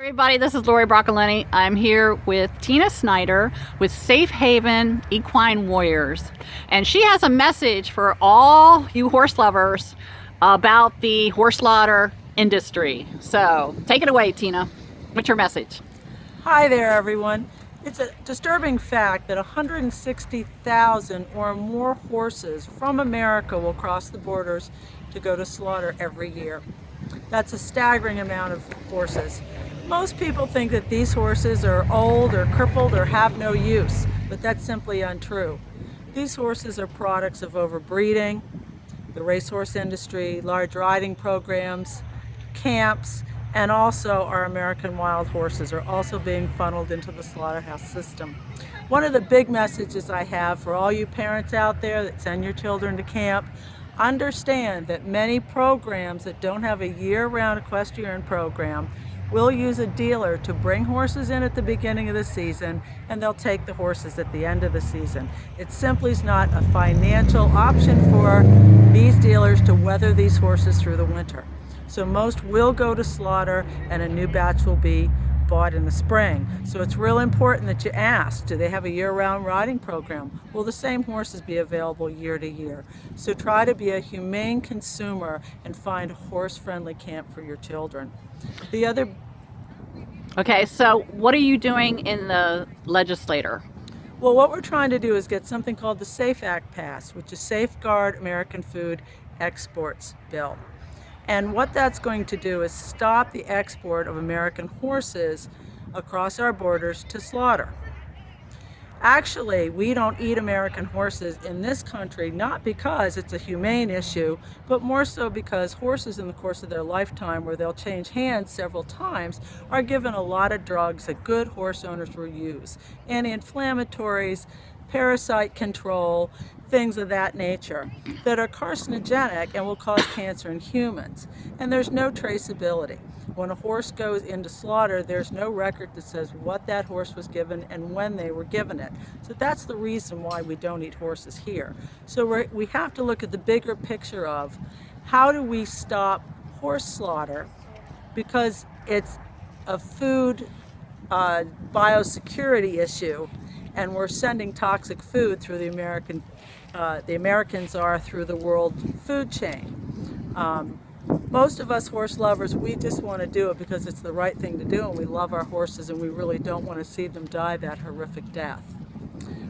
Everybody, this is Lori Broccolini. I'm here with Tina Snyder with Safe Haven Equine Warriors, and she has a message for all you horse lovers about the horse slaughter industry. So take it away, Tina. What's your message? Hi there, everyone. It's a disturbing fact that 160,000 or more horses from America will cross the borders to go to slaughter every year. That's a staggering amount of horses. Most people think that these horses are old or crippled or have no use, but that's simply untrue. These horses are products of overbreeding, the racehorse industry, large riding programs, camps, and also our American wild horses are also being funneled into the slaughterhouse system. One of the big messages I have for all you parents out there that send your children to camp, understand that many programs that don't have a year-round equestrian program will use a dealer to bring horses in at the beginning of the season, and they'll take the horses at the end of the season. It simply is not a financial option for these dealers to weather these horses through the winter. So most will go to slaughter and a new batch will be bought in the spring. So it's real important that you ask, do they have a year-round riding program? Will the same horses be available year to year? So try to be a humane consumer and find a horse-friendly camp for your children. The other... Okay, so what are you doing in the legislature? Well, what we're trying to do is get something called the SAFE Act passed, which is Safeguard American Food Exports Bill. And what that's going to do is stop the export of American horses across our borders to slaughter. Actually, we don't eat American horses in this country, not because it's a humane issue, but more so because horses in the course of their lifetime, where they'll change hands several times, are given a lot of drugs that good horse owners will use. Anti-inflammatories, parasite control, things of that nature that are carcinogenic and will cause cancer in humans. And there's no traceability. When a horse goes into slaughter, there's no record that says what that horse was given and when they were given it. So that's the reason why we don't eat horses here. So we have to look at the bigger picture of how do we stop horse slaughter, because it's a food biosecurity issue, and we're sending toxic food through the Americans are through the world food chain. Most of us horse lovers, we just want to do it because it's the right thing to do, and we love our horses and we really don't want to see them die that horrific death.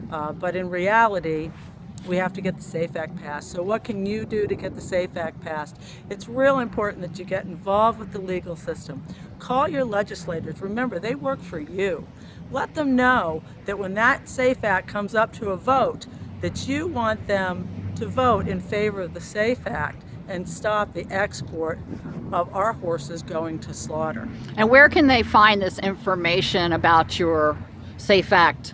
But in reality, we have to get the SAFE Act passed. So what can you do to get the SAFE Act passed? It's real important that you get involved with the legal system. Call your legislators. Remember, they work for you. Let them know that when that SAFE Act comes up to a vote, that you want them to vote in favor of the SAFE Act and stop the export of our horses going to slaughter. And where can they find this information about your SAFE Act?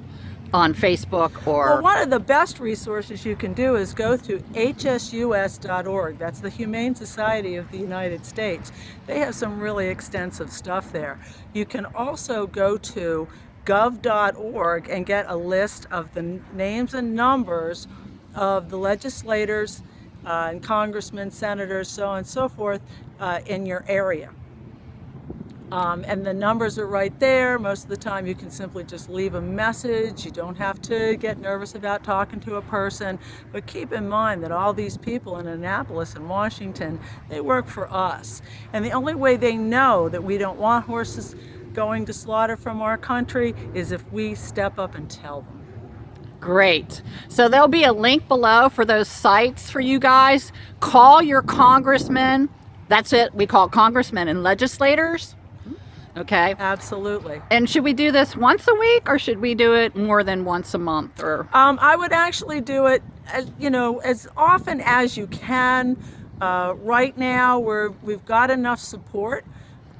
On Facebook or... Well, one of the best resources you can do is go to hsus.org. That's the Humane Society of the United States. They have some really extensive stuff there. You can also go to gov.org and get a list of the names and numbers of the legislators and congressmen, senators, so on and so forth in your area. And the numbers are right there. Most of the time you can simply just leave a message. You don't have to get nervous about talking to a person. But keep in mind that all these people in Annapolis and Washington, they work for us. And the only way they know that we don't want horses going to slaughter from our country is if we step up and tell them. Great. So there'll be a link below for those sites for you guys. Call your congressmen. That's it. We call congressmen and legislators. Okay. Absolutely. And should we do this once a week, or should we do it more than once a month? Or I would actually do it, as often as you can. Right now, we've got enough support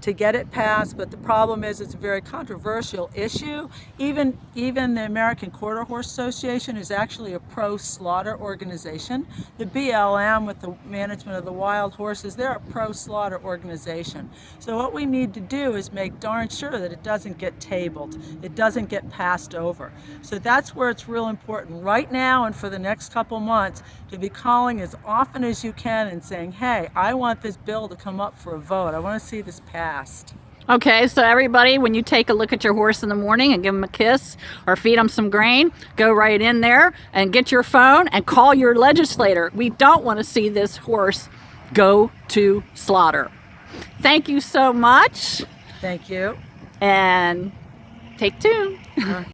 to get it passed, but the problem is it's a very controversial issue. Even the American Quarter Horse Association is actually a pro-slaughter organization. The BLM, with the management of the wild horses, they're a pro-slaughter organization. So what we need to do is make darn sure that it doesn't get tabled, it doesn't get passed over. So that's where it's real important right now and for the next couple months to be calling as often as you can and saying, hey, I want this bill to come up for a vote. I want to see this passed. Okay, so everybody, when you take a look at your horse in the morning and give him a kiss or feed him some grain, go right in there and get your phone and call your legislator. We don't want to see this horse go to slaughter. Thank you so much. Thank you. And take two.